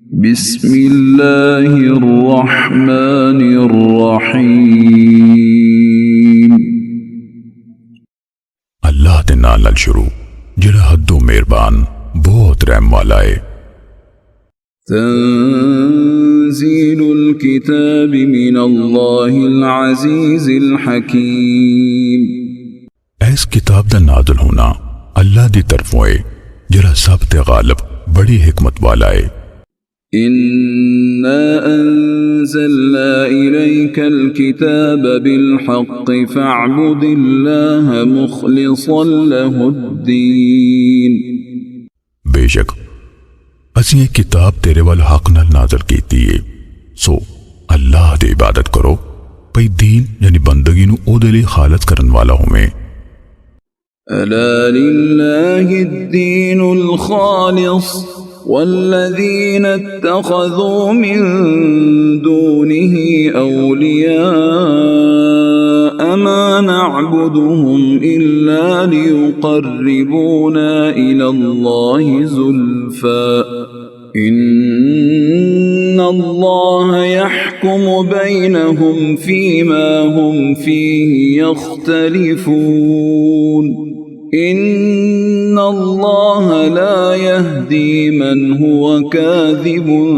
बिस्मिल्लाहिर्रहमानिर्रहीम। अल्लाह दे नाल नाल शुरू जिहड़ा हद्दों मेहरबान बहुत रहम वाला है। तंज़ीलुल किताबि मिनल्लाहिल अज़ीज़िल हकीम। इस किताब दा नाज़िल होना अल्लाह दी तरफों है जिहड़ा सब ते गालिब बड़ी हिकमत वाला है। इन्ना अंज़लना इलैकल किताब बिलहक़्क़ि फ़अब्ुदिल्लाह मुख़लिसन लहुद्दीन। बेशक असीं ये किताब तेरे वाल हक नाल नाज़िल कीती है, सो अल्लाह दी इबादत करो भई दीन यानी बंदगी नूं ओहदे लई खालस करन वाला होवे। अला लिल्लाहिद्दीनुल खालिस वल्लज़ीना इत्तख़ज़ू मिन दूनिही औलिया मा नअबुदुहुम इल्ला लियुक़र्रिबूना इलल्लाहि ज़ुल्फ़ा इन्नल्लाह यहकुमु बैनहुम फ़ीमा हुम फ़ीहि यख्तलिफ़ून इन्नल्लाह ला यहदी मन हुवा काज़िबुन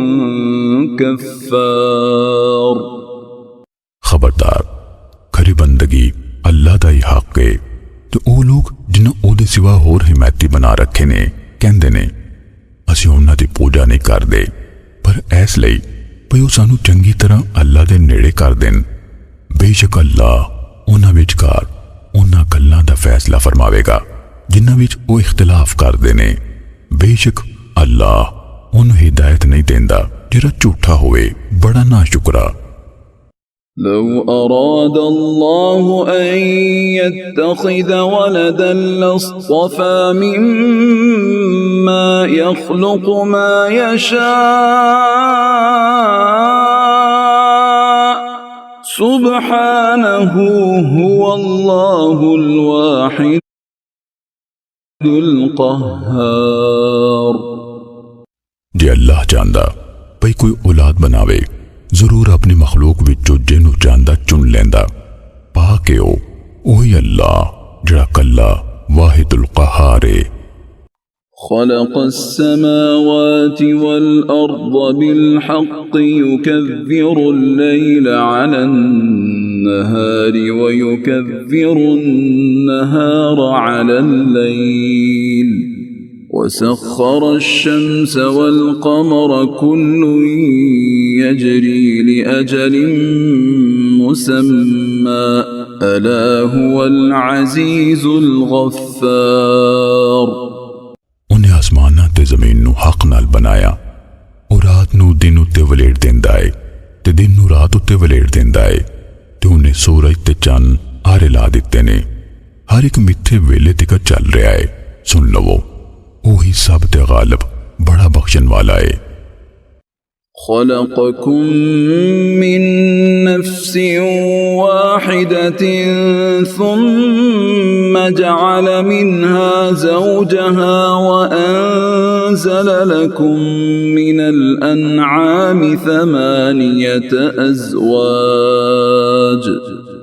कफ़्फ़ार। खबरदार खरी बंदगी अल्लाह दा ही हक है। तो वो लोग जिन्हां ओहदे सिवा होर हिमायती बना रखे ने कहंदे ने असीं उन्हां दी पूजा नहीं करदे, पर इस लई भई वो सानू चंगी तरह अल्लाह दे नेड़े कर देन। बेशक अल्लाह उन्हां विचकार उन्हां गल्लां दा फैसला फरमावेगा जिन्हां विच वो इख्तिलाफ करदे ने। बेशक अल्लाह उन्हें हिदायत नहीं देंदा जिहड़ा झूठा होवे बड़ा नाशुकरा। लौ अरादल्लाहु अन यत्तखिज़ वलदन लस्तफ़ा मिम्मा यख़्लुक़ु मा यशा सुब्हानहु हुवल्लाहुल वाहिदुल क़ह्हार। जे अल्लाह चाहता भई कोई औलाद बनावे जरूर अपनी मखलूक विचों जिन्नू चाहता चुन लेंदा। पाके ओही अल्लाह जिहड़ा कल्ला वाहिदुल क़ह्हार है। ख़लक़स समावाति वल अर्ज़ बिलहक़्क़ि युकव्विरुल लैला अलन नहारि व युकव्विरुन नहारा अलल लैल वसख्खरश शम्स वल क़मर कुल्लुन यजरी लिअजलिन मुसम्मा अला हुवल अज़ीज़ुल गफ़्फ़ार। उन्हें आसमानां ते ज़मीन नू हक नाल बनाया और रात नू दिन उत्ते वलेट देंदा है ते दिन नू रात उत्ते वलेट देंदा है ते उन्हें सूरज ते चंद आरे ला दिते ने। हर एक मिथे वेले तक चल रहा है। सुन लवो ओही सब ते गालिब बड़ा बख्शन वाला है। खलक़कुम मिन नफ्सिन वाहिदतिन सुम्मा जअल मिन्हा ज़ौजहा व अंज़ल लकुम मिनल अन्आमि थमानियत अज़वाज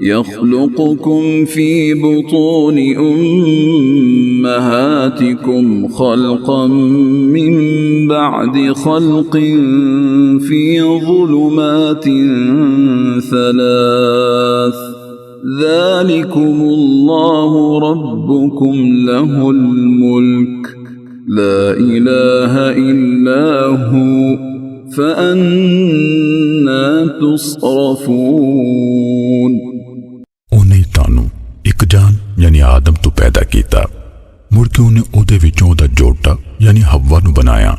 यख़्लुक़ुकुम फ़ी बुतूनि उम्महातिकुम ख़ल्क़न मिन बअदि ख़ल्क़िन फ़ी ज़ुलुमातिन सलास ज़ालिकुमुल्लाहु रब्बुकुम लहुल मुल्क ला इलाहा इल्ला हु फ़अन्ना तुस्रफ़ून। उन्हें तानू एक जान यानी आदम तो पैदा किया, मुड़ के उन्हें ओहदे विचों ओहदा जोटा यानी हव्वा नू बनाया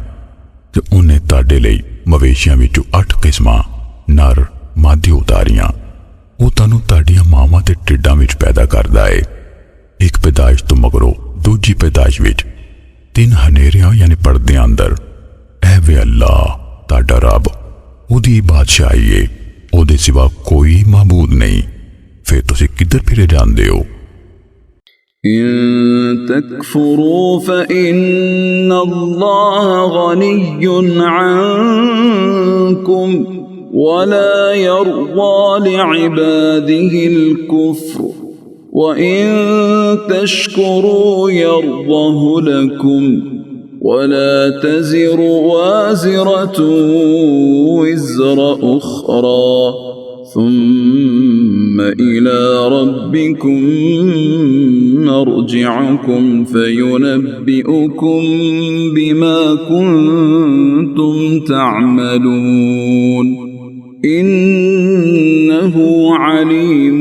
ते उन्हें ताडे लई मवेशियां विचों 8 किस्मां नर मादी उतारियां। वो तानू ताडियां मावां ते टिड्डां विच पैदा करदा है। एक पैदाइश तो मगरों दूजी पैदाइश विच 3 हनेरियां यानी पर्दे अंदर। ऐ वे अल्लाह ताडा रब ओहदी बादशाही है, ओहदे सिवा कोई माबूद नहीं। फिर तुसी किधर फिरे जांदे हो? इन تكفروا فإن الله غني عنكم ولا يرضى لعباده الكفر وإن تشكروا يرضه لكم ولا تزر وازرة وزر أخرى ثم إلى ربكم مرجعكم فينبئكم بما كنتم تعملون إنه عليم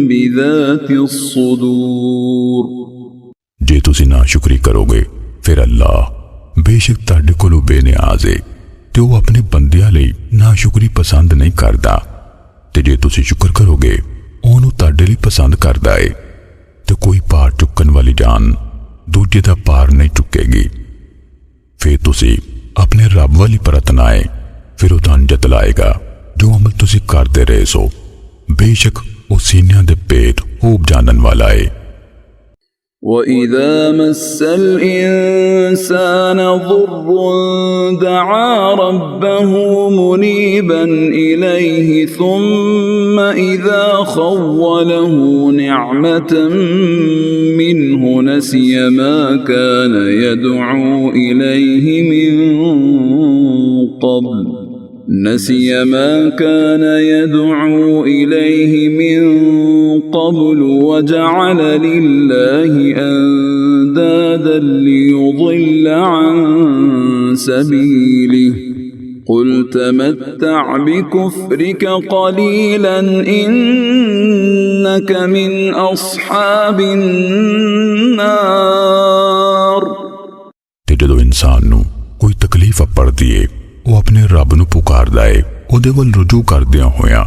بذات الصدور। जे तुसी नाशुक्री करोगे फिर अल्लाह बेशक तुहाडे कोलों बेनियाज़ है ते वो अपने बंदियां लई नाशुक्री पसंद नहीं करता ते जे तुसी शुक्र करोगे ओनू तुहाडे लई पसंद करदा है ते कोई भार चुकन वाली जान दूजे दा भार नहीं चुकेगी। फिर तुसी अपने रब वाली परतना है फिर वो तुहानू जतलाएगा जो अमल तुसी करते रहे सो बेशक वो सीनियां दे पेट खूब जानन वाला है। وَإِذَا مَسَّ الْإِنسَانَ ضُرٌّ دَعَا رَبَّهُ مُنِيبًا إِلَيْهِ ثُمَّ إِذَا خَوَّلَهُ نِعْمَةً مِّنْهُ نَسِيَ مَا كَانَ يَدْعُو إِلَيْهِ من قبل وجعل لله أندادا ليضل عن سبيله قل تمتع بكفرك قليلا إنك من أصحاب النار। ते जदों इंसान नू कोई तकलीफ पड़दी है वो अपने रब नू पुकारदा है ओदे वल रुजू करदियां होया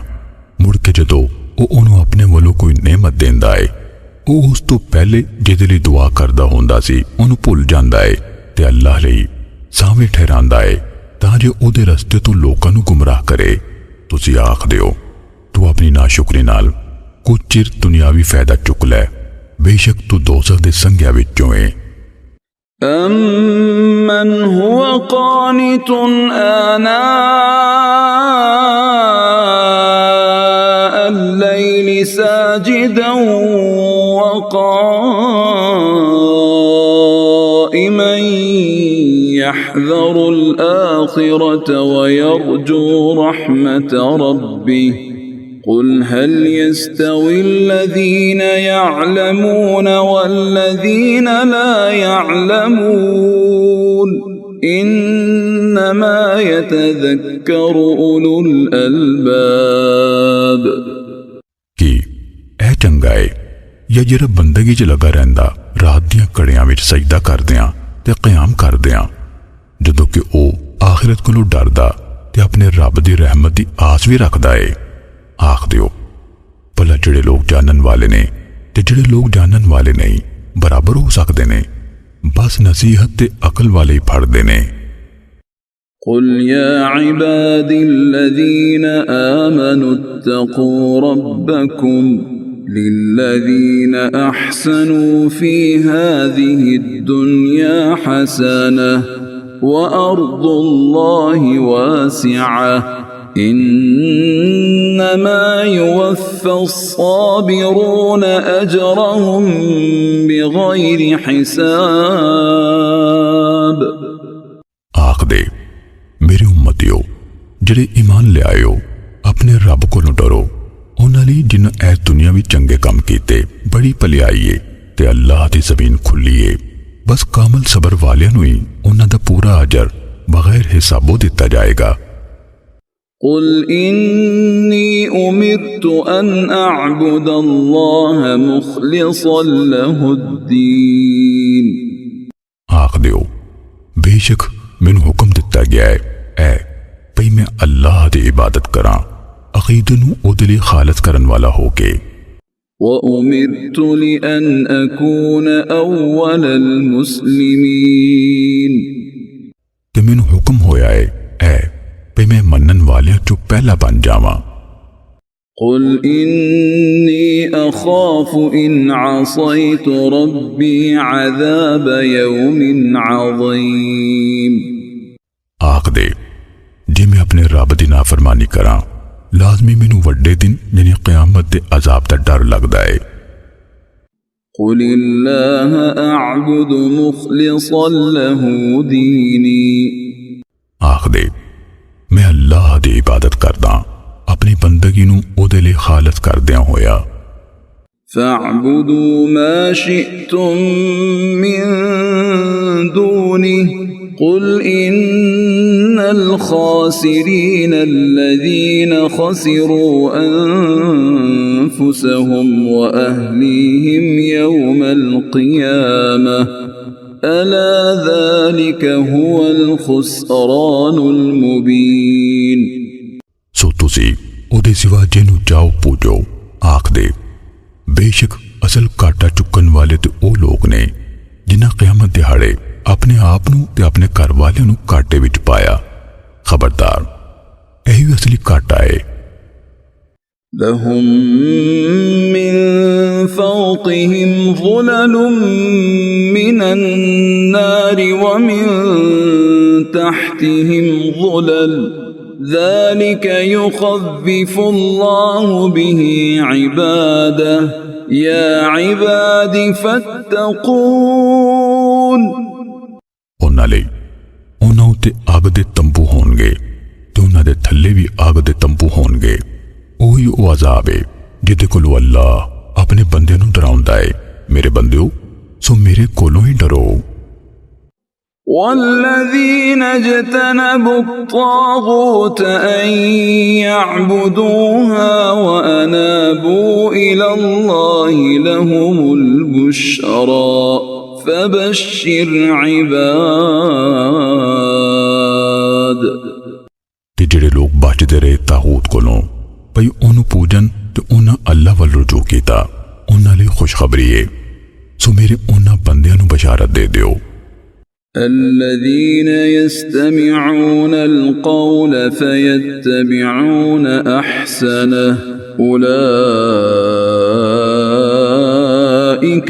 मुड़ के जदों ਉਹ ਉਹਨੂੰ ਆਪਣੇ ਵੱਲੋਂ ਕੋਈ ਨਿਮਤ ਦਿੰਦਾ ਹੈ ਉਹ ਉਸ ਤੋਂ ਪਹਿਲੇ ਜਿਹਦੇ ਲਈ ਦੁਆ ਕਰਦਾ ਹੁੰਦਾ ਸੀ ਉਹਨੂੰ ਭੁੱਲ ਜਾਂਦਾ ਹੈ ਤੇ ਅੱਲਾਹ ਲਈ ਸਾਵੇਂ ਠਹਿਰਾਂਦਾ ਹੈ ਤਾਂ ਜੋ ਉਹਦੇ ਰਸਤੇ ਤੋਂ ਲੋਕਾਂ ਨੂੰ ਗੁੰਮਰਾਹ ਕਰੇ। ਤੁਸੀਂ ਆਖਦੇ ਹੋ ਤੂੰ ਆਪਣੀ ਨਾਸ਼ੁਕਰੀ ਨਾਲ ਕੁਝ ਚਿਰ ਦੁਨਿਆਵੀ ਫਾਇਦਾ ਚੁੱਕ ਲੈ ਬੇਸ਼ੱਕ ਤੂੰ ਦੋਜ਼ਖ ਦੇ ਸੰਘਿਆਂ ਵਿੱਚੋਂ ਹੈ। أَمَّنْ هُوَ قَانِتٌ آنَاءَ اللَّيْلِ سَاجِدًا وَقَائِمًا يَحْذَرُ الْآخِرَةَ وَيَرْجُو رَحْمَةَ رَبِّهِ قُلْ هَلْ يَسْتَوِي الَّذِينَ يَعْلَمُونَ وَالَّذِينَ لَا يَعْلَمُونَ إِنَّمَا يَتَذَكَّرُ أُولُو الْأَلْبَابِ। कि ਇਹ ਚੰਗਾ ਹੈ ਜਾਂ ਜਿਹੜਾ ਬੰਦਗੀ 'ਚ ਲੱਗਾ ਰਹਿੰਦਾ ਰਾਤ ਦੀਆਂ ਘੜੀਆਂ ਵਿੱਚ ਸਜਦਾ ਕਰਦਿਆਂ ਤੇ ਕਿਆਮ ਕਰਦਿਆਂ ਜਦੋਂ ਕਿ ਉਹ ਆਖਿਰਤ ਕੋਲੋਂ ਡਰਦਾ ਤੇ ਆਪਣੇ ਰੱਬ ਦੀ ਰਹਿਮਤ ਦੀ ਆਸ ਵੀ ਰੱਖਦਾ ਹੈ। आख दियो भला जिहड़े लोग जानन वाले ने ते जिहड़े लोग जानन वाले नहीं बराबर हो सकते ने बस नसीहत ते अकल वाले ही फड़दे ने। قل يا عبادي الذين آمنوا اتقوا ربكم للذين أحسنوا في هذه الدنيا حسنة وأرض الله واسعة إنما يوفى الصابرون أجرهم بغير حساب। आख दे मेरे उम्मतियो जिहड़े ईमान ले आयो अपने रब कोलों डरो उन्हां लई जिन्हां इस दुनिया विच चंगे काम कीते बड़ी भलाई है ते अल्लाह दी ज़मीन खुली है बस कामल सबर वालियां नूं ही उन्हां दा पूरा अजर बगैर हिसाबों दिता जाएगा। قل إني أمرت أن أعبد الله مخلصا له الدين। आख दियो बेशक मैनू हुक्म दिता गया है भई मैं अल्लाह दी इबादत करां अकीदे नूं ओहदे लई खालिस करन वाला होके। وأمرت لأن أكون أول المسلمين। ते मैनू हुक्म होया है भई मैं मनन वालियां चों पहला बन जावां। قل إني أخاف إن عصيت ربي عذاب يوم عظيم आख दे जे मैं अपने रब दी नाफरमानी करा लाजमी मैनू वड्डे दिन यानी क़यामत दे अजाब दा डर लगदा है। قل الله أعبد مخلصا له ديني आख दे मैं अल्लाह दी इबादत करदा अपनी बंदगी नू ओदे लिए खालस करदियां होया। فاعبدوا ما شئتم من دونه قل إن الخاسرين الذين خسروا أنفسهم وأهليهم يوم القيامة ألا ذلك هو الخسران المبين सो तुसी ओदे सिवा जिन्नू जाओ पूजो आख दे बेशक असल काटा चुकन वाले ते ओ लोग ने जिन्हां क़यामत दिहाड़े अपने आप नू ते अपने घर वाले नू काटे विच पाया। खबरदार यही असली काटा है। लहुम मिन फौक़िहिम ज़ुललुम मिनन नारि व मिन तहतिहिम ज़ुलल ज़ालिक युख़व्विफ़ुल्लाहु बिही इबादह या इबादी फत्तक़ून उन्हां लई उन्हां उत्ते अग दे तंबू होणगे ते उन्हां दे थल्ले भी अग दे तंबू होणगे। ओही ओ अजाब है जिहदे कोलों अल्लाह अपने बंदे नू डराउंदा है। मेरे बंदिओ सो मेरे कोलों ही डरो। वल्लज़ीन इज्तनबू त्तागूत अन यअबुदूहा व अनाबू इलल्लाहि लहुमुल बुश्रा फबश्शिर इबाद। ते जेड़े लोग बचदे रहे तागूत कोलों भई ओनू पूजन ते उन्हां अल्लाह वल रुजू कीता उन्हां लई खुशखबरी है। सो मेरे उन्हां बंदियां नू बशारत दे दिओ الذين يستمعون القول فيتبعون أحسنه أولئك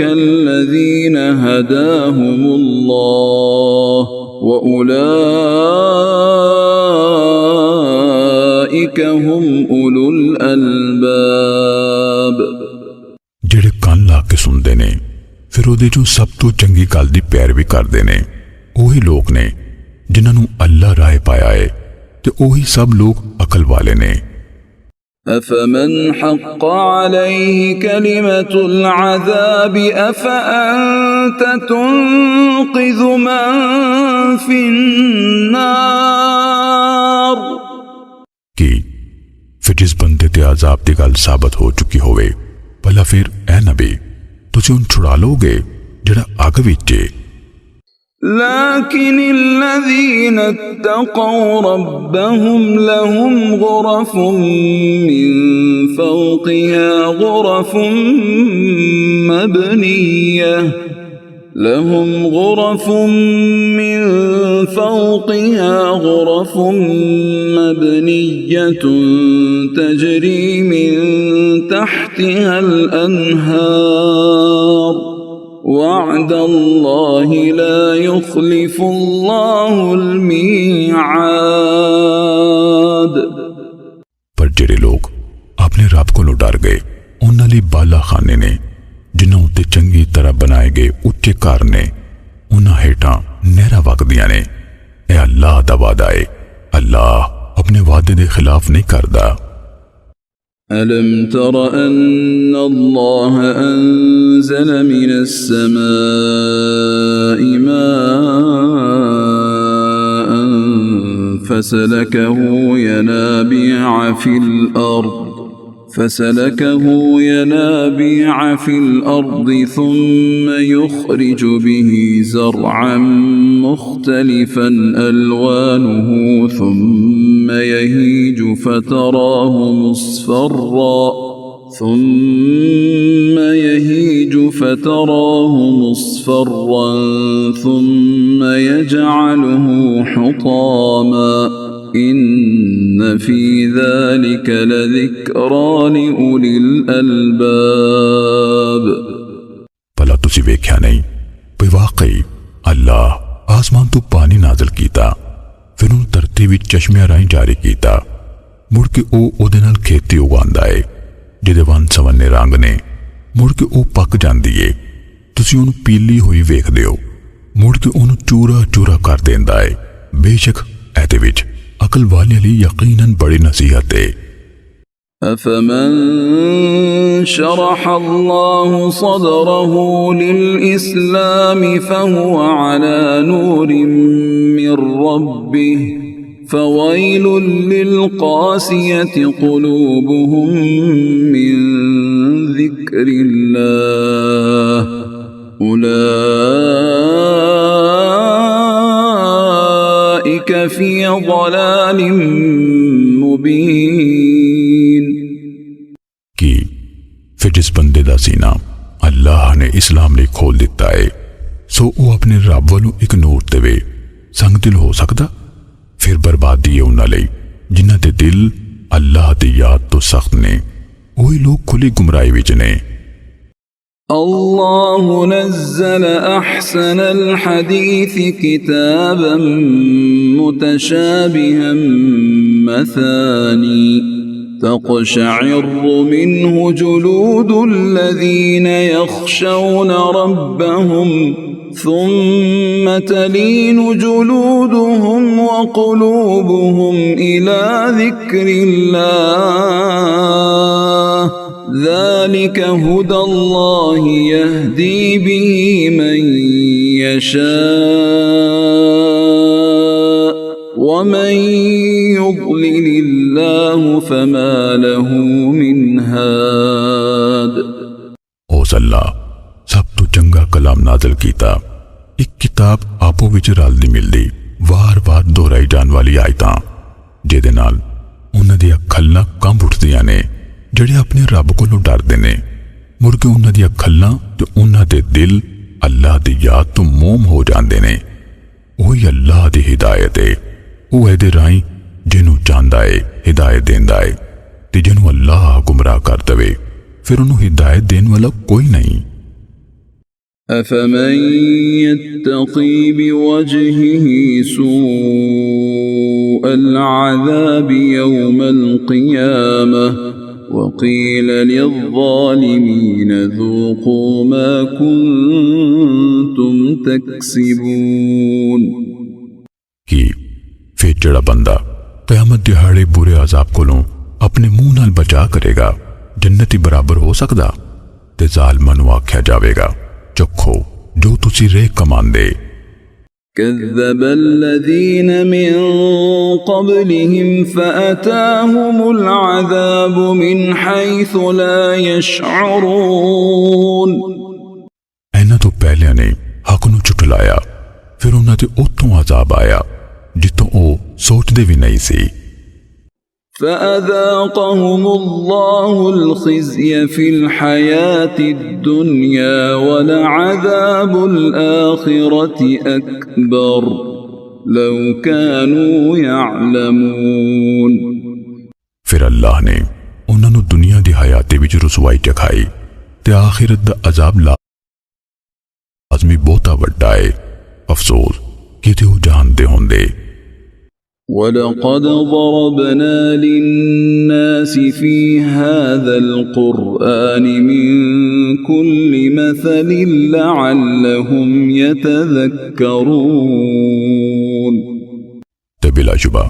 الذين هداهم الله وأولئك هم أولو الألباب। जेड़े कान ला के सुनते ने फिर ओदे चों सब तो चंगी गल दी पैरवी करते ने ओही लोग ने जिन्हां नू अल्लाह राह पाया है ते ओही सब लोग अकल वाले ने। أفمن حق عليه كلمة العذاب أفأنت تنقذ من في النار कि फिर जिस बंदे ते अजाब दी गल साबित हो चुकी होवे भला फिर ऐ नबी तुसी उन छुड़ा लोगे जेड़ा अग विच है। لكن الذين اتقوا ربهم لهم غرف من فوقها غرف مبنية لهم غرف من فوقها غرف مبنية تجري من تحتها الأنهار وعد الله لا يخلف الله الميعاد। पर जेड़े लोग अपने रब कोलों डर गए उन्हां लई बाला खाने ने जिन्हां उत्ते चंगी तरह बनाए गए उच्चे घर ने उन्हां हेठां नहरां वगदियां ने। ए अल्लाह दा वादा है अल्लाह अपने वादे दे खिलाफ नहीं करदा। ألم تر أن الله أنزل من السماء ماء فسلكه ينابيع في الأرض ثم يخرج به زرعا مختلفا ألوانه ثم يهيج فتراه مصفرا ثم يجعله حطاما इन्न फी ज़ालिका लज़िक्रा लिउलिल अलबाब। भला तुसी वेख्या नहीं भी वाकई अल्लाह आसमान तो पानी नाजल कीता, फिर उन धरती विच चश्मियां राहीं जारी कीता, मुड़ के ओहदे नाल खेती उगांदा है जिहदे वन सवन्ने रंग ने, मुड़ के ओह पक जांदी है, तुसी उहनूं पीली होई वेखदे हो, मुड़ के उहनूं चूरा चूरा कर देंदा है। बेशक इहदे विच अकल वाले लई यकीनन बड़ी नसीहत है। अफमन शरह अल्लाहु सदरहु लिल-इस्लाम फहुव अला नूरिन मिर रब्बिह फवैलुल लिल-क़ासियति क़ुलूबुहुम मिन ज़िक्रिल्लाह उलाइका फ़ी ज़लालिम मुबीन। कि फिर जिस बंदे दा सीना अल्लाह ने इस्लाम ने खोल दिता है, सो वो अपने रब वालों एक नूर देवे, संग दिल हो सकदा? फिर बर्बादी है उन्हां लई जिन्हां दे दिल अल्लाह दी याद तो सख्त ने, वही लोग खुली गुमराही विच ने। अल्लाहु नज़्ज़ल अहसनल हदीस किताबन मुतशाबिहन मसानी तक़शअर्रु मिन्हु जुलूदुल्लज़ीन यख़शौन रब्बहुम ثم تلين جلودهم وقلوبهم إلى ذكر الله ذلك هدى الله يهدي به من يشاء ومن يضلل الله فما له من هاد। ओ अल्लाह सब तो चंगा कलाम नाज़िल कीता, एक किताब आपो विच रलदी मिलदी वार वार दोहराई जान वाली आयतां जिहदे नाल उन्हां दी अखल्लां कंब उठदियां ने जिहड़े अपने रब कोलों डरदे ने, मुड़ के उन्हां दी अखल्लां ते उन्हां दे दिल अल्लाह दी याद तो मोम हो जांदे ने। ओही अल्लाह दी हिदायत है, ओह इहदे राहीं जिन्हूं चाहंदा है हिदायत देंदा है, ते जिन्हूं अल्लाह गुमराह कर दवे फिर उन्हूं हिदायत देण वाला कोई नहीं। अफमन यत्तक़ी बिवजहिही सूअल अज़ाबि यौमल क़ियामह वक़ील लिज़्ज़ालिमीन ज़ूक़ू मा कुन्तुम तक्सिबून। कि फिर जिहड़ा बंदा क़यामत दिहाड़े बुरे अज़ाब कोलों अपने मुंह नाल बचा करेगा जन्नती बराबर हो सकदा? ते ज़ालिमां नूं आख्या जावेगा चखो जो तुसी रेह कमांदे। कज़्ज़बल्लज़ीन मिन क़ब्लिहिम फ़अताहुमुल अज़ाबु मिन हैसु ला यशअरून। इन्हां तो पहलियां ने हक नूं झुठलाया, फिर उन्हां ते उत्थों अज़ाब आया जिथों ओ सोचदे भी नहीं सी। फ़अज़ाक़हुमुल्लाहुल ख़िज़्य फ़िल हयातिद दुनिया वलअज़ाबुल आख़िरति अकबर लौ कानू यअलमून। फिर अल्लाह ने उन्हां नूं दुनिया दी हयाती विच रुसवाई चखाई ते आखिरत दा अज़ाब लाज़मी बहुता वड्डा है। अफसोस कि ते ओ जानदे होंदे। वलक़द ज़रबना लिन्नास फ़ी हाज़ल क़ुरआन मिन कुल्लि मसलिन लअल्लहुम यतज़क्करून। ते बिलाशुबा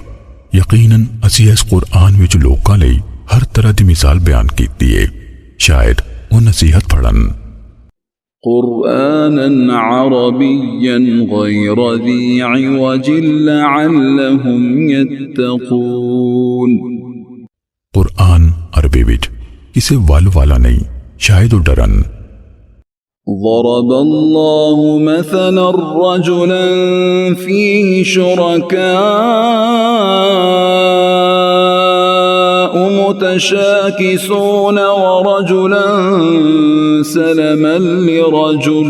यकीनन असीं इस कुरआन विच लोकां लई हर तरह दी मिसाल बयान कीती है, शायद वो नसीहत फड़न। क़ुरआनन अरबिय्यन गैर ज़ी इवज लअल्लहुम यत्तक़ून। कुरआन अरबी विच किसे वल वाला नहीं, शायद वो डरन। ज़रबल्लाहु मसलन रजुलन फ़ीहि शुरकाअ मुतशाकिसून वरजुलन सलमन लिरजुल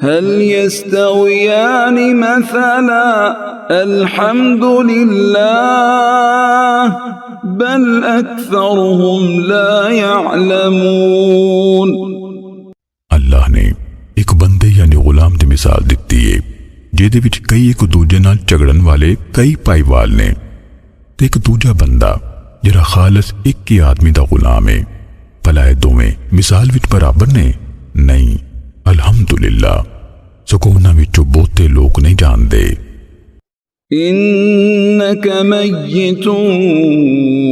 هل يستويان مثلا الحمد لله بل أكثرهم لا يعلمون अल्लाह ने एक बंदे यानी गुलाम दी मिसाल दिती है ਜਿਹਦੇ ਵਿੱਚ ਕਈ ਇੱਕ ਦੂਜੇ ਨਾਲ ਝਗੜਨ ਵਾਲੇ ਕਈ ਭਾਈਵਾਲ ਨੇ ਤੇ ਇੱਕ ਦੂਜਾ ਬੰਦਾ ਜਿਹੜਾ ਖਾਲਸ ਇੱਕ ਹੀ ਆਦਮੀ ਦਾ ਗੁਲਾਮ ਹੈ ਭਲਾ ਇਹ ਦੋਵੇਂ ਮਿਸਾਲ ਵਿੱਚ ਬਰਾਬਰ ਨੇ ਨਹੀਂ ਅਲਹਮਦੁਲਿਲਾ ਸਗੋਂ ਉਹਨਾਂ ਵਿੱਚੋਂ ਬਹੁਤੇ ਲੋਕ ਨਹੀਂ ਜਾਣਦੇ إنك ميت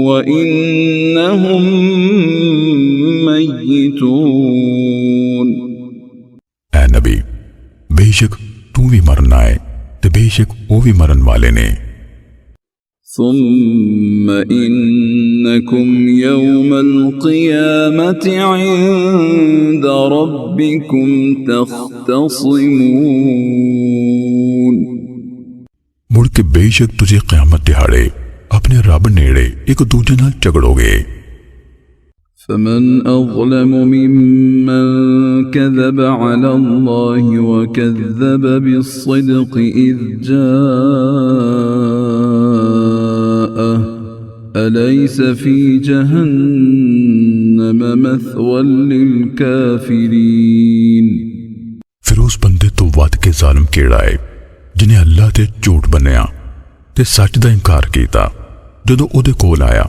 وإنهم ميتون ऐ नबी बेशक तू भी मरना है ते बेशक वो भी मरन वाले ने ثم إنكم يوم القيامة عند ربكم تختصمون मुड़ के बेशक तुझे क़यामत दिहाड़े अपने रब नेड़े एक दूजे नाल झगड़ोगे فمن أظلم ممن كذب على الله وكذب بالصدق إذ جاءه أليس في جهنم مثوى للكافرين फिर उस बंदे तो वध के जालिम केड़ा है जिन्हें अल्लाह ते झूठ बनिया ते सच दा इनकार कीता जदों ओदे कोल आया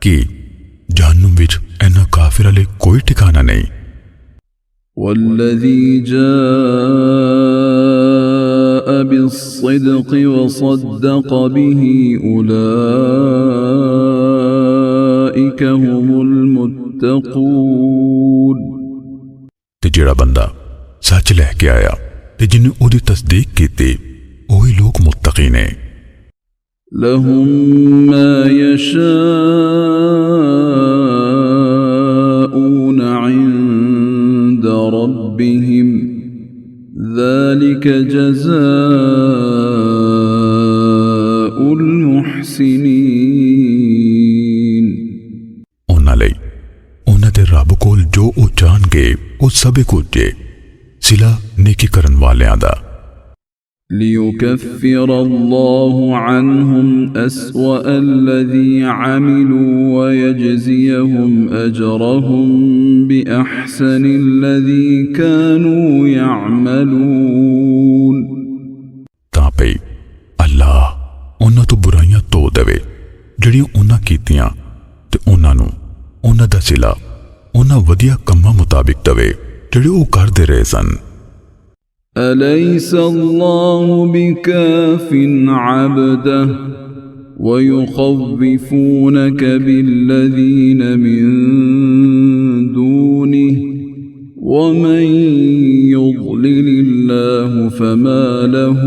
कि जहन्नुम विच इन्हां काफिरां लई कोई ठिकाना नहीं والذي جاء بالصدق وصدق به أولئك هم المتقون ते जेड़ा बंदा सच लैके आया ते जिन्हें ओदी तस्दीक कीती ओही लोग मुत्तकी ने لهم ما يشاءون عند ربهم ذلك جزاء المحسنين उन्हां लई उन्हां दे रब कोल जो ओ चाहणगे ओ सबे कुछ जे सिला नेकी करन वालियां दा ليكفر الله عنهم أسوأ الذي عملوا ويجزيهم أجرهم بأحسن الذي كانوا يعملون तां पई अल्लाह उन्हां तो बुराइयां धो देवे ਜਿਹੜੀਆਂ उन्हां कीतियां ते उन्हां नूं उन्हां दा सिला उन्हां वधिया कम्मां मुताबिक देवे ਜਿਹੜੇ ਉਹ ਕਰਦੇ ਰਹੇ ਸਨ أليس الله بكاف عبده ويخوفونك بالذين من دونه ومن يضلل الله فما له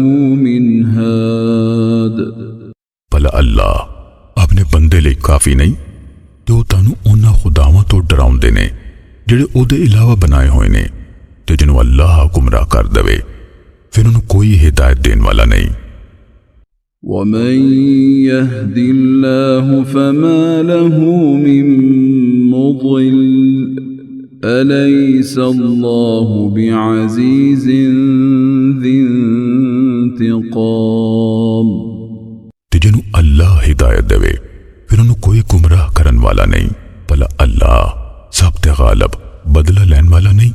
من هاد भला अल्लाह अपने बंदे ਲਈ ਕਾਫੀ ਨਹੀਂ ਤੇ ਉਹ ਤੁਹਾਨੂੰ ਉਹਨਾਂ ਖੁਦਾਵਾਂ ਤੋਂ ਡਰਾਉਂਦੇ ਨੇ ਜਿਹੜੇ ਉਹਦੇ ਇਲਾਵਾ ਬਣਾਏ ਹੋਏ ਨੇ ਤੇ ਜਿਹਨੂੰ ਅੱਲਾਹ ਗੁੰਮਰਾਹ ਕਰ ਦੇਵੇ ਫਿਰ ਉਹਨੂੰ ਕੋਈ ਹਿਦਾਇਤ ਦੇਣ ਵਾਲਾ ਨਹੀਂ ومن يهد الله فما له من مضل أليس الله بعزيز ذي انتقام ਤੇ ਜਿਹਨੂੰ ਅੱਲਾਹ ਹਿਦਾਇਤ ਦੇਵੇ ਫਿਰ ਉਹਨੂੰ ਕੋਈ ਗੁੰਮਰਾਹ ਕਰਨ ਵਾਲਾ ਨਹੀਂ ਭਲਾ ਅੱਲਾਹ ਸਭ ਤੇ ਗਾਲਿਬ ਬਦਲਾ ਲੈਣ ਵਾਲਾ ਨਹੀਂ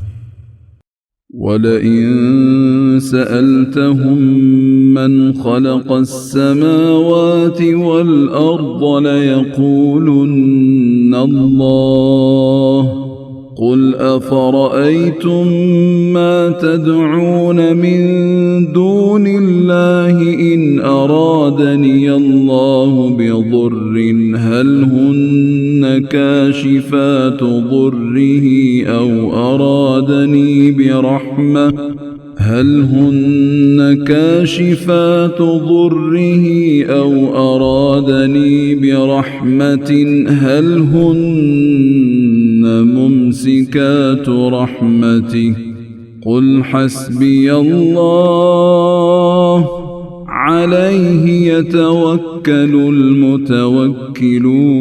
ولئن سألتهم من خلق السماوات والأرض ليقولن الله قل أفرأيتم ما تدعون من دون الله إن أرادني الله بضر هل هن كاشفات ضره أو أرادني برحمة هل هن كاشفات ضره أو أرادني برحمة هل هن ممسكات رحمته قل حسبي الله عليه يتوكل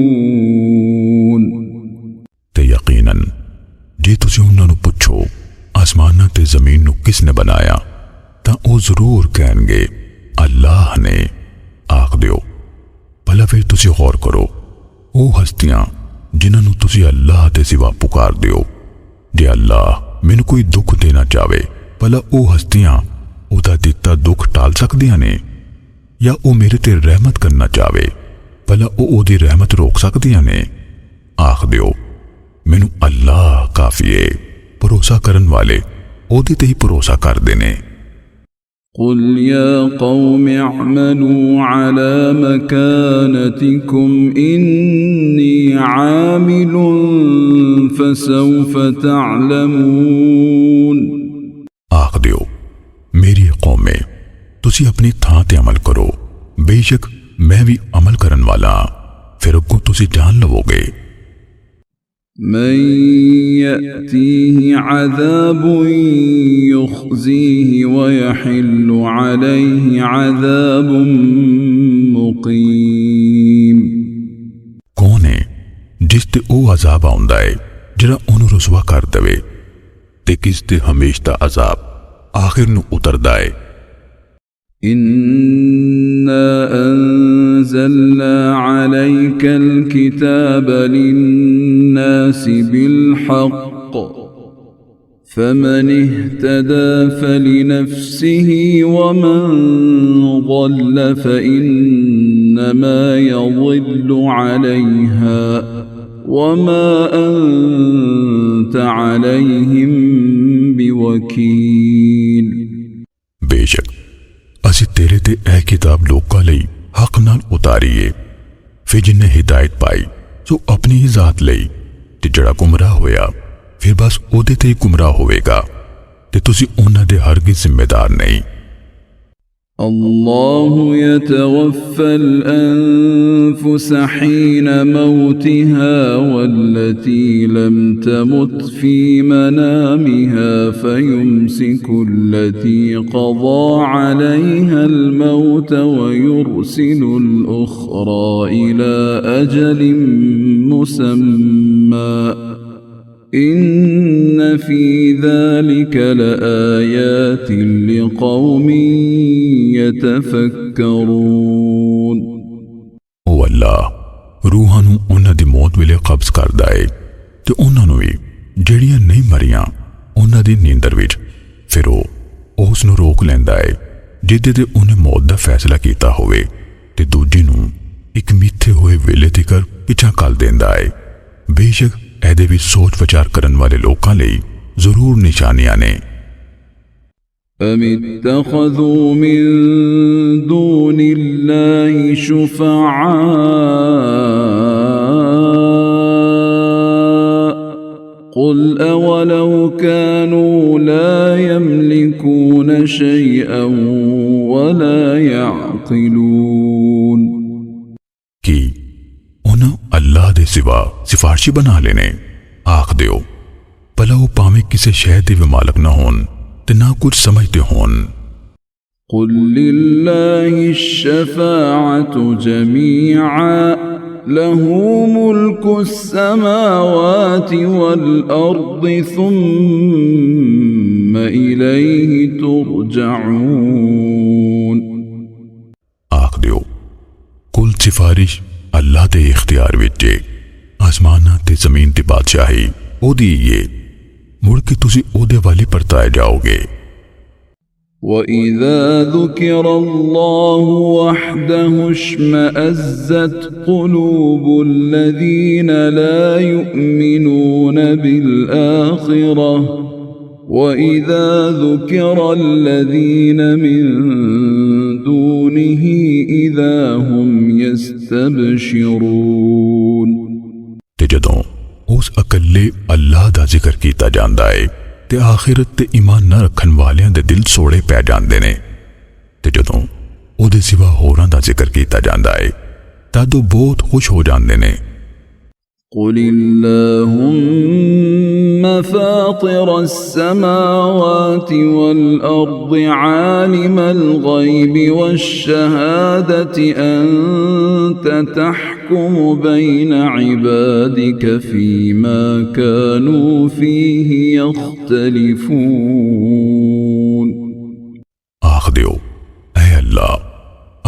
المتوكلون ते यकीनन जे तुसीं उन्हां नूं पुछो आसमानां ते ज़मीन नूं किसने बनाया तां ਉਹ ਜ਼ਰੂਰ ਕਹਿਣਗੇ ਅੱਲਾਹ ਨੇ। ਆਖ ਦਿਓ ਭਲਾ ਫਿਰ ਤੁਸੀਂ ਗੌਰ ਕਰੋ ਉਹ ਹਸਤੀਆਂ ਜਿਨ੍ਹਾਂ ਨੂੰ ਤੁਸੀਂ ਅੱਲਾਹ ਦੇ ਸਿਵਾ ਪੁਕਾਰਦੇ ਹੋ, ਜੇ ਅੱਲਾਹ ਮੈਨੂੰ ਕੋਈ ਦੁੱਖ ਦੇਣਾ ਚਾਹੇ ਭਲਾ ਉਹ ਹਸਤੀਆਂ ਉਹਦਾ ਦਿੱਤਾ ਦੁੱਖ ਟਾਲ ਸਕਦੀਆਂ ਨੇ? ਜਾਂ ਉਹ ਮੇਰੇ ਤੇ ਰਹਿਮਤ ਕਰਨਾ ਚਾਹੇ ਭਲਾ ਉਹ ਉਹਦੀ ਰਹਿਮਤ ਰੋਕ ਸਕਦੀਆਂ ਨੇ? ਆਖ ਦਿਓ ਮੈਨੂੰ ਅੱਲਾਹ ਕਾਫੀ ਹੈ। ਭਰੋਸਾ ਕਰਨ ਵਾਲੇ ਉਹਦੇ ਤੇ ਹੀ ਭਰੋਸਾ ਕਰਦੇ ਨੇ। قل يا قوم اعملوا على مكانتكم إني عامل فسوف تعلمون। ਆਖ ਦਿਓ ਮੇਰੀ ਕੌਮੇ ਤੁਸੀਂ ਆਪਣੀ ਥਾਂ ਤੇ ਅਮਲ ਕਰੋ, ਬੇਸ਼ੱਕ ਮੈਂ ਵੀ ਅਮਲ ਕਰਨ ਵਾਲਾ, ਫਿਰ ਅੱਗੋਂ ਤੁਸੀਂ ਜਾਣ ਲਵੋਗੇ। من يأتيه عذاب يخزيه ويحل عليه عذاب مقيم। कौन है जिस ते ਉਹ ਅਜ਼ਾਬ ਆਉਂਦਾ ਹੈ ਜਿਹੜਾ ਉਹਨੂੰ ਰਸਵਾ ਕਰ ਦੇਵੇ ਤੇ ਕਿਸ ਤੇ ਹਮੇਸ਼ਾ ਦਾ ਅਜ਼ਾਬ ਆਖਿਰ ਨੂੰ ਉਤਰਦਾ ਹੈ। إنا أنزلنا عليك الكتاب للناس بالحق فمن اهتدى فلنفسه ومن ضل فإنما يضل عليها وما أنت عليهم بوكيل। बेशक ਅਸੀਂ ਤੇਰੇ ਤੇ ਇਹ ਕਿਤਾਬ ਲੋਕਾਂ ਲਈ ਹੱਕ ਨਾਲ ਉਤਾਰੀਏ, ਫਿਰ ਜਿਨਨੇ ਹਿਦਾਇਤ ਪਾਈ ਸੋ ਆਪਣੀ ਹੀ ਜ਼ਾਤ ਲਈ, ਤੇ ਜਿਹੜਾ ਗੁੰਮਰਾਹ ਹੋਇਆ ਫਿਰ ਬਸ ਉਹਦੇ ਤੇ ਹੀ ਗੁੰਮਰਾਹ ਹੋਵੇਗਾ, ਤੇ ਤੁਸੀਂ ਉਹਨਾਂ ਦੇ ਹਰਗਿਜ਼ ਜ਼ਿੰਮੇਦਾਰ ਨਹੀਂ। الله يتوفى الأنفس حين موتها والتي لم تمت في منامها فيمسك التي قضى عليها الموت ويرسل الأخرى إلى أجل مسمى إن في ذلك لآيات لقوم يتفكرون۔ ਉਹ ਅੱਲਾਹ ਰੂਹਾਂ ਨੂੰ ਉਹਨਾਂ ਦੀ ਮੌਤ ਵੇਲੇ ਕਬਜ਼ ਕਰਦਾ ਹੈ ਤੇ ਉਹਨਾਂ ਨੂੰ ਵੀ ਜਿਹੜੀਆਂ ਨਹੀਂ ਮਰੀਆਂ ਉਹਨਾਂ ਦੀ ਨੀਂਦਰ ਵਿੱਚ, ਫਿਰ ਉਹ ਉਸ ਨੂੰ ਰੋਕ ਲੈਂਦਾ ਹੈ ਜਿਹਦੇ ਤੇ ਉਹਨੇ ਮੌਤ ਦਾ ਫੈਸਲਾ ਕੀਤਾ ਹੋਵੇ, ਤੇ ਦੂਜੀ ਨੂੰ ਇੱਕ ਮਿੱਥੇ ਹੋਏ ਵੇਲੇ ਤੱਕ ਪਿੱਛਾ ਕਰ ਦਿੰਦਾ ਹੈ। ਬੇਸ਼ੱਕ ਇਹਦੇ ਵਿੱਚ ਸੋਚ ਵਿਚਾਰ ਕਰਨ ਵਾਲੇ ਲੋਕਾਂ ਲਈ ਜ਼ਰੂਰ ਨਿਸ਼ਾਨੀਆਂ ਨੇ। أم اتخذوا من دون الله شفعاء قل أولو كانوا لا يملكون شيئا ولا يعقلون۔ ਕੀ ਉਹਨਾਂ ਅੱਲਾਹ ਦੇ ਸਿਵਾ ਸਿਫਾਰਸ਼ੀ ਬਣਾ ਲੈਣੇ? ਆਖ ਦਿਓ ਭਲਾ ਉਹ ਭਾਵੇਂ ਕਿਸੇ ਸ਼ੈ ਦੇ ਵੀ ਮਾਲਕ ਨਾ ਹੋਣ ਤੇ ਨਾ ਕੁਝ ਸਮਝਦੇ ਹੋਣ। قل لله الشفاعة جميعا له ملك السماوات والأرض ثم إليه ترجعون۔ ਆਖ ਦਿਓ ਕੁੱਲ ਸਿਫਾਰਿਸ਼ ਅੱਲਾਹ ਦੇ ਇਖਤਿਆਰ ਵਿੱਚ ਹੈ, ਆਸਮਾਨਾਂ ਤੇ ਜ਼ਮੀਨ ਦੀ ਬਾਦਸ਼ਾਹੀ ਉਹਦੀ ਹੈ, ਮੁੜ ਕੇ ਤੁਸੀਂ ਉਹਦੇ ਵਾਲੇ ਪਰਤਾਏ ਜਾਓਗੇ। وَإِذَا ذُكِرَ اللَّهُ وَحْدَهُ اشْمَأَزَّتْ قُلُوبُ الَّذِينَ لَا يُؤْمِنُونَ بِالْآخِرَةِ وَإِذَا ذُكِرَ الَّذِينَ مِن دُونِهِ إِذَا هُمْ يَسْتَبْشِرُونَ۔ ਤੇ ਜਦੋਂ ਉਸ ਇਕੱਲੇ ਅੱਲਾਹ ਦਾ ਜ਼ਿਕਰ ਕੀਤਾ ਜਾਂਦਾ ਹੈ ਤੇ ਆਖਿਰਤ ਤੇ ਈਮਾਨ ਨਾ ਰੱਖਣ ਵਾਲਿਆਂ ਦੇ ਦਿਲ ਸੋੜੇ ਪੈ ਜਾਂਦੇ ਨੇ, ਤੇ ਜਦੋਂ ਉਹਦੇ ਸਿਵਾ ਹੋਰਾਂ ਦਾ ਜ਼ਿਕਰ ਕੀਤਾ ਜਾਂਦਾ ਹੈ ਤਦ ਉਹ ਬਹੁਤ ਖੁਸ਼ ਹੋ ਜਾਂਦੇ ਨੇ। قُلِ اللَّهُمَّ فَاطِرَ السَّمَاوَاتِ وَالْأَرْضِ عَالِمَ الْغَيْبِ وَالشَّهَادَةِ أَنْتَ تَحْكُمُ يحكم بين عبادك فيما كانوا فيه يختلفون आख दियो, ऐ अल्लाह,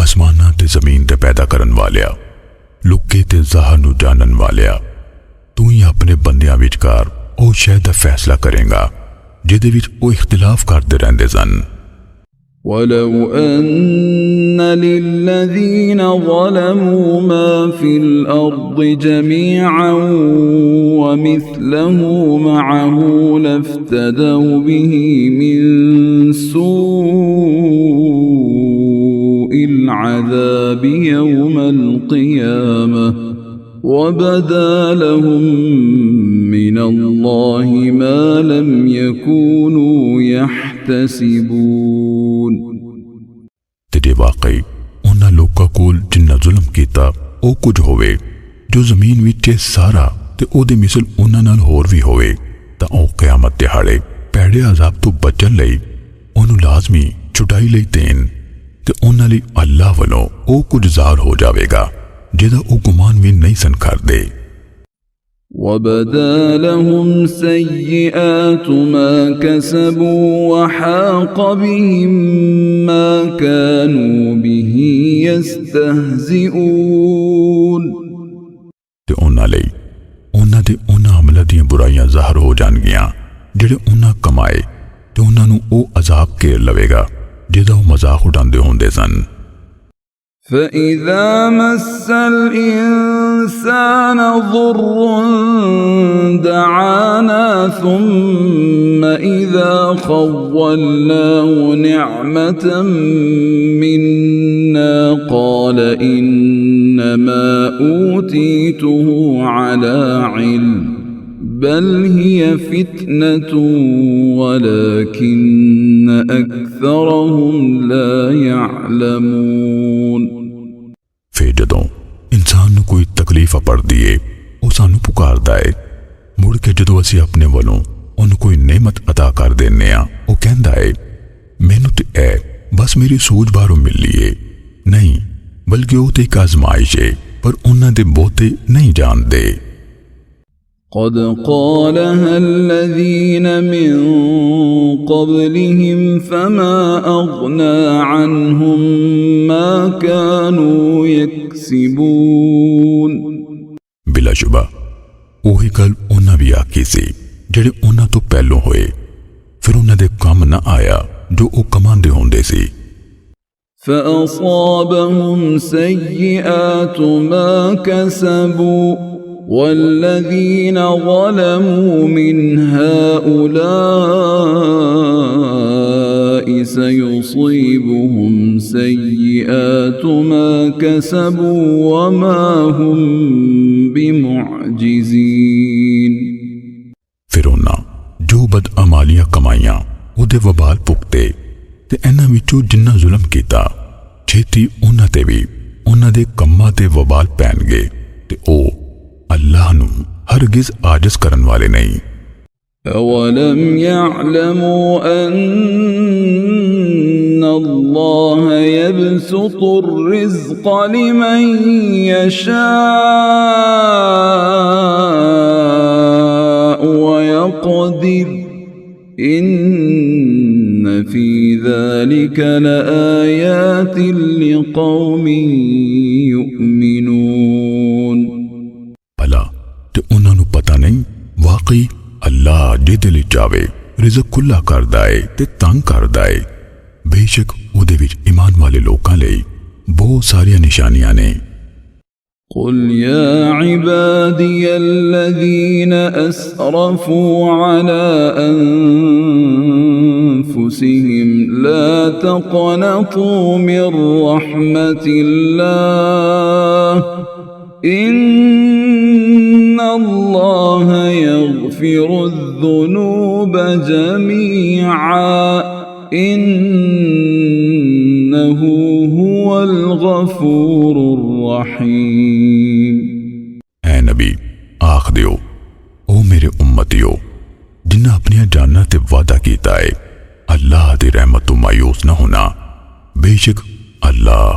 आसमाना ते जमीन ते पैदा करन वालिया, लुके ते ज़ाहर नू जानन वालिया, तू ही अपने बंदियां विचकार ओ शै दा फैसला करेगा जिहदे विच ओ इख्तिलाफ करदे रहंदे सन। ولو أن للذين ظلموا ما في الأرض جميعا ومثله معه لافتدوا به من سوء العذاب يوم القيامة وبدا لهم من الله ما لم يكونوا يحتسبون तेरे वाकई उन्हां लोकां कोल जिन्ना जुल्म कीता ओ कुछ होवे जो जमीन विच सारा ते ओदे मिसल उन्हां नाल होर भी होवे तां ओ क़यामत दिहाड़े पैड़े अजाब तो बचन लई ओनू लाजमी छुटाई लई देन ते उन्हां लई अल्लाह वल्लों ओ कुछ ज़ाहिर हो जावेगा जिहदा ओ गुमान भी नहीं सन करदे। وبدا لهم سيئات ما كسبوا وحاق بهم ما كانوا به يستهزئون ते उन्हां लई उन्हां दे उन्हां अमलां दीयां बुराइयां ज़ाहिर हो जाणगियां जिहड़े उन्हां कमाए ते उन्हां नूं ओ अजाब घेर लवेगा जिहदा ओ मजाक उड़ांदे हुंदे सन। فإذا مس الإنسان ضر دعانا ثم إذا خولناه نعمة منا قال إنما أوتيته على علم بل هي فتنة ولكن أكثرهم لا يعلمون फिर जदों इंसान नूं कोई तकलीफ पड़दी है ओ सानू पुकारदा है मुड़ के जदों असी अपने वालों उन्हें कोई नेमत अता कर देने आ ओ कहंदा है मैनू ते ऐ बस मेरी सूझ बारों मिली है नहीं बल्कि ओ ते एक आजमाइश है पर उन्हां दे बहुते नहीं जानदे। قد قالها الذين من قبلهم فما أغنى عنهم ما كانوا يكسبون बिलाशुबा ओही गल उन्हां भी आखी सी जिहड़े उन्हां तो पहलों होए फिर उन्हां दे काम न आया जो ओ कमांदे हुंदे सी। فأصابهم سيئات ما كسبوا والذين ظلموا من هؤلاء سيصيبهم سيئات ما كسبوا وما هم بمعجزين फिर उन्हां जो बद अमालियां कमाइयां उहदे वबाल भुगते ते इन्हां विचों जिन्ना जुल्म कीता छेती उन्हां ते भी उन्हां दे कम्मां ते वबाल पैणगे ते ओ अल्लाह नू हरगिज आजिज करन वाले नहीं। أولم يعلموا أن الله يبسط الرزق لمن يشاء ويقدر إن في ذلك لآيات لقوم يؤمنون भला ते उन्हां नू पता नहीं वाकई अल्लाह जिहदे लई चाहे रिज़क खुला करदा है ते तंग करदा है बेशक उहदे विच ईमान वाले लोकां लई बहुत सारियां निशानियां ने। قل يا عبادي الذين أسرفوا على أنفسهم لا تقنطوا من رحمة الله إن الله يغفر الذنوب جميعا إنه هو الغفور الرحيم। ऐ नबी आख दियो ओ मेरे उम्मतियो जिन्ना अपनी जाना ते वादा कीता है अल्लाह दी रहमत तो मायूस न होना बेशक अल्लाह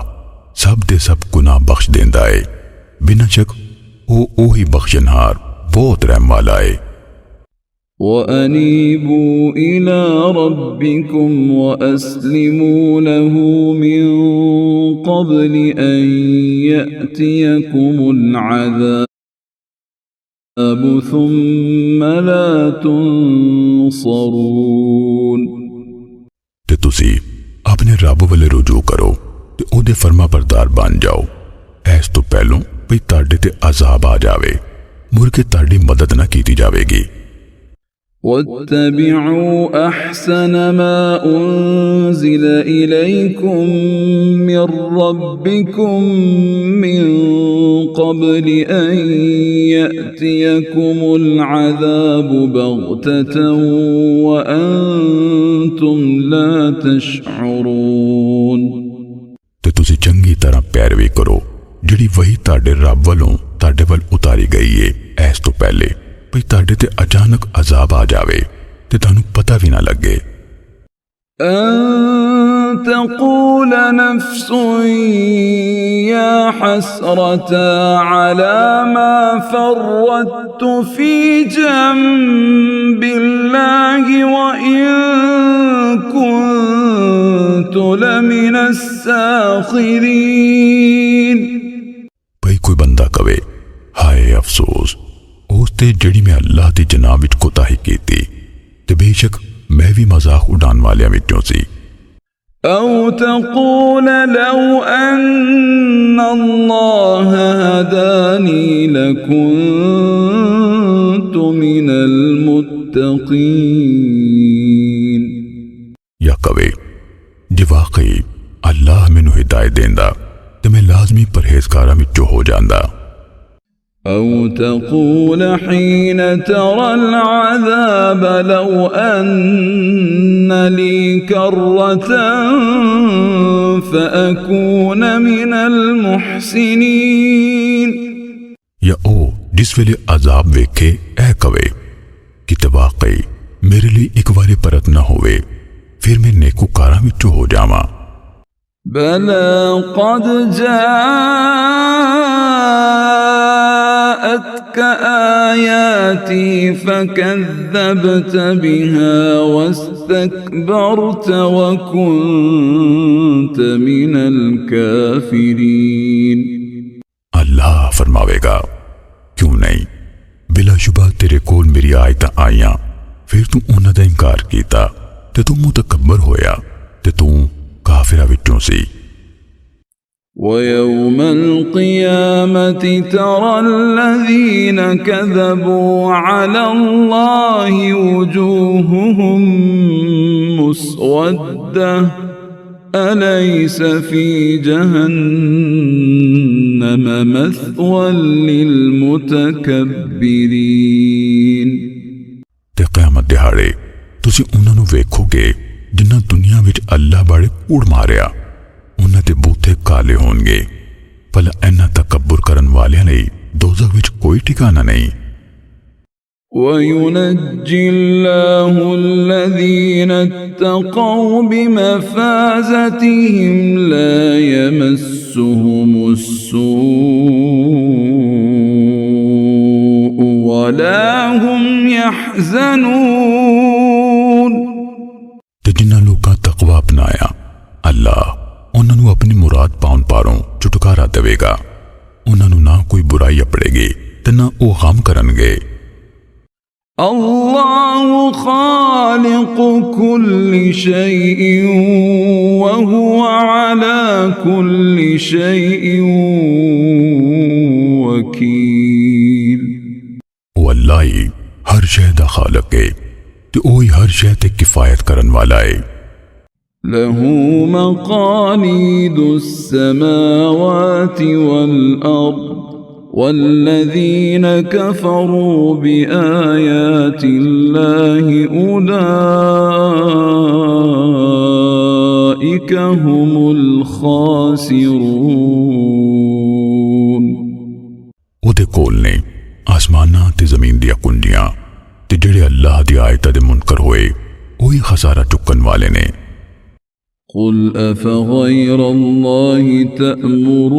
सब दे सब गुनाह बख्श देंदा है बिना शक वो ही बख्शनहार बहुत रहम वाला है। وأنيبوا إلى ربكم وأسلموا له من قبل أن يأتيكم العذاب ثم لا تنصرون। ते तुसी अपने रब वाले रुजू करो ते ओदे फरमा बरदार बन जाओ, ऐस तो पहलों भी ताड़े ते अजाब आ जावे, मुड़ के ताड़ी मदद ना की जावेगी। واتبعوا أحسن ما أنزل إليكم من ربكم من قبل أن يأتيكم العذاب بغتة وأنتم لا تشعرون। ते तुसी चंगी तरह पैरवी करो जिहड़ी वही ताड़े रब वालों ताड़े वल उतारी गई है, ऐस तो पहले भी ताड़े ते अचानक अजाब आ जावे ते तानू पता भी ना लगे। أن تقول نفس يا حسرة على ما فرطت في جنب الله وإن كنت لمن الساخرين। भाई कोई बंदा कवे हाय अफसोस उस ते जड़ी मैं अल्लाह दी जनाब विच कोताही कीती ते बेशक मैं भी मजाक उड़ान वालियां विचों सी। أو تقول لو أن الله هداني لكنت من المتقين। या कवे जे वाकई अल्लाह मैनू हिदायत देंदा ते मैं लाजमी परहेजगारां विचों हो जांदा। أو تقول حين ترى العذاب لو أن لي كرة فأكون من المحسنين। या ओ जिस वेले अजाब वेखे ऐ कवे कि वाकई मेरे लिए एक बारी परत न होवे फिर मैं नेकूकारां विचों हो जावां। बला कद जाअतक आयाती फकज़्ज़बत बिहा वस्तकबरत वकुन्त मिनल काफिरीन। अल्लाह फरमावेगा क्यों नहीं, बिलाशुबा तेरे कोल मेरी आयतां आईयां फिर तू उन्हां दा इनकार कीता ते तू मुतकब्बर होया ते तू काफिरां विचों सी। ويوم القيامة ترى الذين كذبوا على الله وجوههم مسودة أليس في جهنم مثوى للمتكبرين। ते क़यामत दिहाड़े तुसी उन्हां नूं वेखोगे जिन्हां दुनिया विच अल्लाह बारे कूड़ मारिया, उन्हां दे बूथे काले होणगे। भला इन्हां तकब्बुर करन वालियां लई दोज़ख विच कोई ठिकाना नहीं। وينجي الله الذين اتقوا بمفازتهم لا يمسهم السوء ولا هم يحزنون। ते जिन्हां लोकां तकवा अपनाया अल्लाह उन्हां नूं अपनी मुराद पाउण पारों छुटकारा देवेगा। उन्हां नूं ना कोई बुराई अपड़ेगी ते ना वो गम करनगे। الله خالق كل شيء وهو على كل شيء وكيل। वो अल्लाह ही हर शय दा खालिक है ते ओही हर शय ते किफायत करन वाला है। له मक़ालीदु السماوات والأرض والذين كفروا بآيات الله أولئك هم الخاسرون। ओदे कोल ने आसमानां ते जमीन दियां कुंजियां ते जेड़े अल्लाह दी आयतां दे मुनकर होए ओही खसारा चुकन वाले ने। قل أفغير الله تأمرون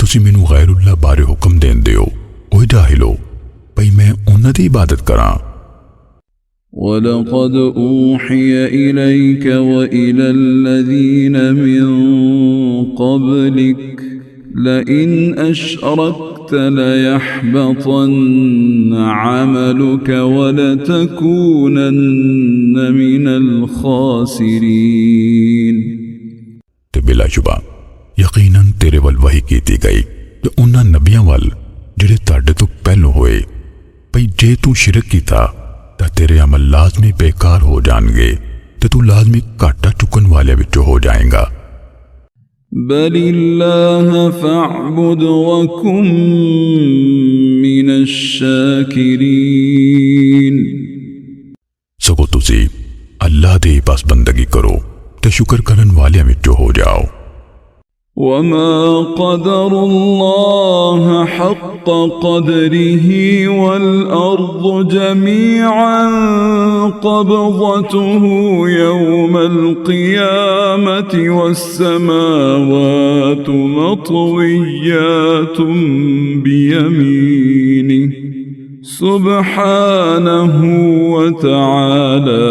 तुसी मैनू गैरुल्लाह बारे हुक्म देंदे हो, ओए जाहिलो, भई मैं उन्हां दी इबादत करां। वलक़द ऊहिय इलैक व इलल लज़ीन मिन क़ब्लिक लइन अशरकत लयहबतन्न अमलुक वलतकूनन्न मिनल खासिरीन। ते बिलाशुबा यकीनन तेरे वल वही कीती गई ते उन्हां नबियां वल जिहड़े तुहाडे तो पहलों होए, भई जे तू शिरक कीता तां तेरे अमल लाजमी बेकार हो जाणगे ते तू लाजमी घाटा चुकन वाले विचों हो जाएगा। बलिल्लाह फअबुद वकुम मिनश शाकिरीन। सगो तुसी अल्लाह दी बस बंदगी करो ते शुक्र करन वालियां विचों हो जाओ। वमा क़दरुल्लाह हक़्क़ क़दरिही वल अर्ज़ु जमीअन क़ब्ज़तुहु यौमल क़ियामति वस्समावातु मत्विय्यातुन बियमीनिहि सुब्हानहु व तआला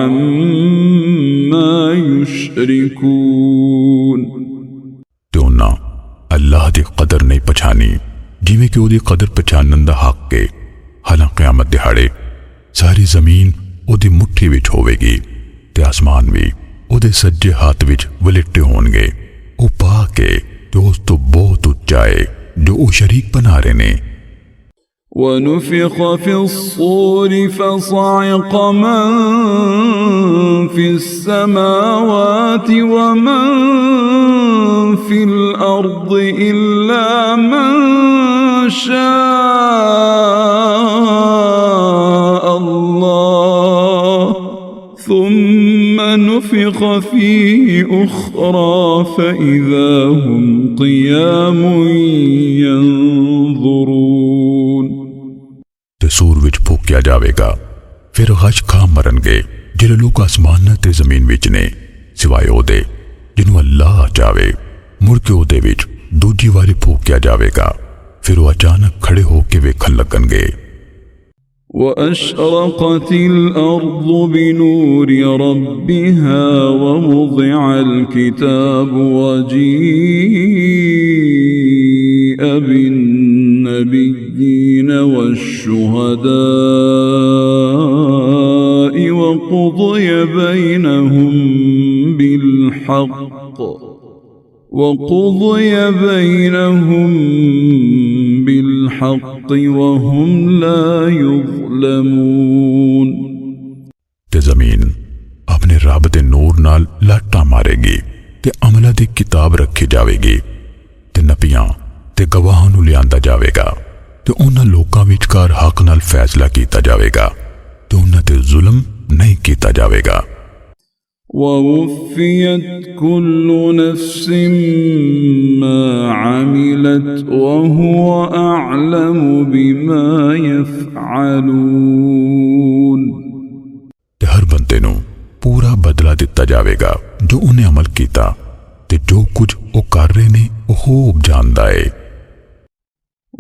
अम्मा युश्रिकून। ते उन्हां अल्लाह दी कदर नहीं पछानी जिवें कि ओदी कदर पछानन दा हक है। हालां क़यामत दिहाड़े सारी जमीन ओदी मुट्ठी विच होवेगी ते आसमान भी ओदे सज्जे हाथ विच वलिटे होणगे। ओ पाक है ते उस तो बहुत उच्चा है जो ओ शरीक बना रहे ने। वनुफ़िख़ फ़िस्सूर फ़सअक़ मन फ़िस्समावाति व मन फ़िल अर्ज़ इल्ला मन शाअ अल्लाह थुम्म नुफ़िख़ फ़ीहि उख़रा फ़इज़ा हुम क़ियामुन यंज़ुरून। ते सूर विच फूकिया जावेगा, फिर गश खा मरनगे जिहड़े लोग आसमान ते जमीन विच ने सिवाय ओदे जिन्हों अल्लाह चावे। मुड़ के ओदे विच दूजी वारी फूकिया जावेगा, फिर वो अचानक खड़े होके वेखन लगनगे। वअशरक़तिल अर्ज़ु बिनूरि रब्बिहा ववुज़िअल किताबु वजीअ बिन्नबिय्यीन वश्शुहदाኢ वक़ुज़िय बैनहुम बिलहक़ वहुम ला युज़लमून। ते जमीन अपने रब दे नूर नाल लाटा मारेगी ते अमला दी किताब रखी जावेगी ते नबियां ते गवाहां नूं लिआंदा जावेगा ते उन्हां लोकां विचकार हक नाल फैसला कीता जावेगा ते उन्हां ते जुल्म नहीं कीता जावेगा। ववुफ़्फ़ियत कुल्लु नफ्सिन मा अमिलत वहुव अअलमु बिमा यफ़अलून। ते हर बंदे नूं पूरा बदला दिता जावेगा जो उन्हें अमल कीता ते जो कुछ वो कर रहे ने वो खूब जानदा है।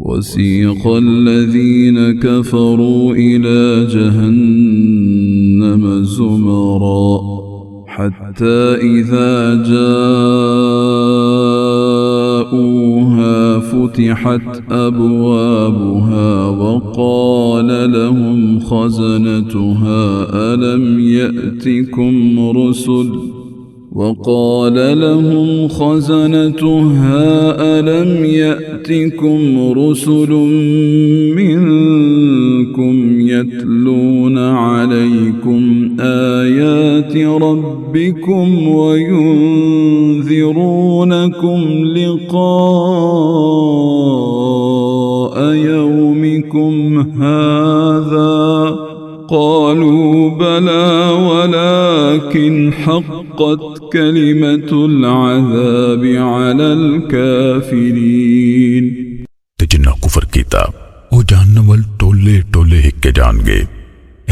वसीक़ अल्लज़ीन कफ़रू इला जहन्नम ज़ुमरा हत्ता इज़ा जाऊहा फुतिहत अबवाबुहा वक़ाल लहुम ख़ज़नतुहा अलम यअतिकुम रुसुल وقال لهم خزنتها ألم يأتكم رسل منكم يتلون عليكم آيات ربكم وينذرونكم لقاء يومكم هذا قالوا بلى ولكن حقت كلمة العذاب على الكافرين। ते जिन्ना कुफर कीता वो जहन्नम वल टोले टोले हिक्के जाणगे।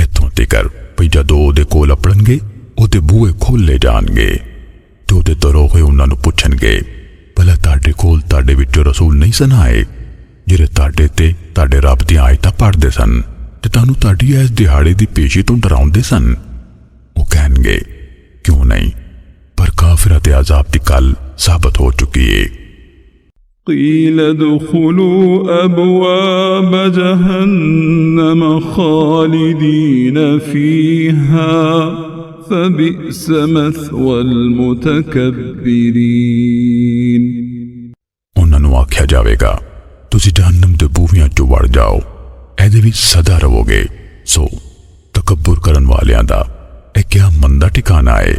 इत्थों तिकर भई जदों ओदे कोल अपड़नगे ओदे बूहे खोले जाणगे ते ओदे दरोगे उन्हां नूं पुछणगे भला तुहाडे कोल तुहाडे विचों रसूल नहीं सन आए जिहड़े तुहाडे ते तुहाडे रब दी आयतां पढ़दे सन ते तुहानूं तुहाडी इस दिहाड़े दी पेशी तो डराउंदे सन? वो कहणगे क्यों नहीं, पर काफिरां ते अजाब दी कल साबित हो चुकी है। قيل ادخلوا أبواب جهنم خالدين فيها فبئس مثوى المتكبرين। उन्होंने आख्या जाएगा तुसी जहन्नम दे बूहियां चो वड़ जाओ, ऐदे विच सदा रहोगे। सो तकब्बुर करन वालियां दा ए क्या मंदा ठिकाना है।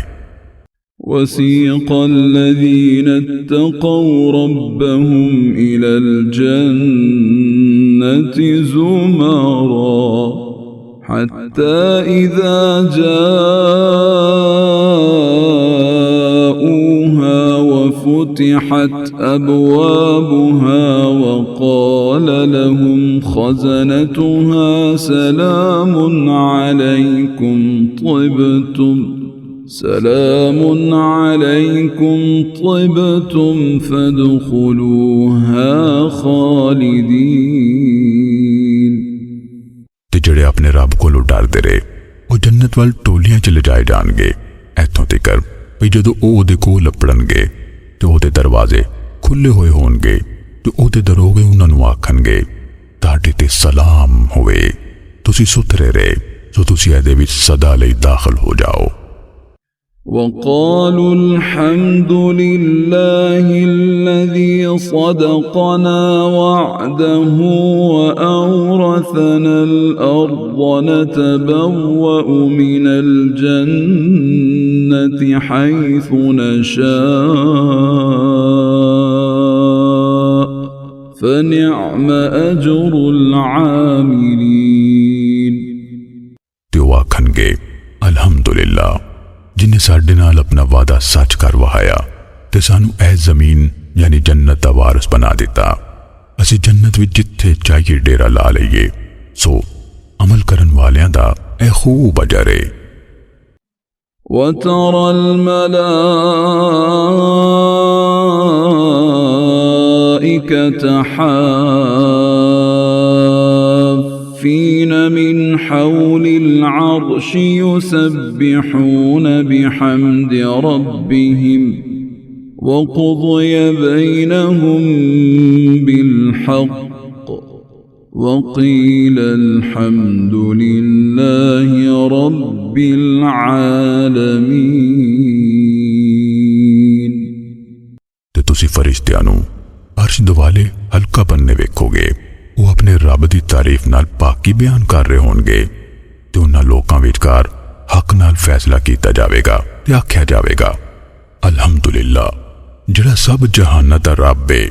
وسيق الذين اتقوا ربهم إلى الجنة زمرا حتى إذا جاءوها وفتحت أبوابها وقال لهم خزنتها سلام عليكم طبتم فادخلوها خالدين। ते जड़े अपने रब कोलों डरदे रहे वो जन्नत वाल टोलियां च ले जाए जाणगे, इत्थों तिकर भी जदों ओह उहदे कोल लपड़नगे ते ओहदे दरवाजे खुले होए होणगे ते ओहदे दरोगे उन्हां नूं आखणगे तुहाडे ते सलाम होवे, तुसी सुथरे रहे, सो तुसी इहदे विच सदा लई दाखिल हो जाओ। وقالوا الحمد لله الذي صدقنا وعده وأورثنا الأرض نتبوأ من الجنة حيث نشاء فنعم أجر العاملين। ते आखणगे अल्हम्दुलिल्लाह जिन्हें साडे नाल अपना वादा सच कर वहाया ते सानू ऐ जमीन यानी जन्नत दा वारिस बना दिता। असी जन्नत विच जिथे चाहिए डेरा ला लईए। सो अमल करन वालियां दा ऐ खूब अजर है। وترى الملائكة حافين من حول العرش يسبحون بحمد ربهم وقضي بينهم بالحق وقيل الحمد لله رب العالمين। ते तुसी फरिश्तियां नूं अर्श दुआले हल्का बनने वेखोगे, वो अपने रब दी तारीफ नाल पाकी बयान कर रहे होंगे ते उन्हां लोकां विचकार हक नाल फैसला किया जाएगा ते आख्या जाएगा अल्हम्दुलिल्लाह जिहड़ा सब जहानां दा रब है।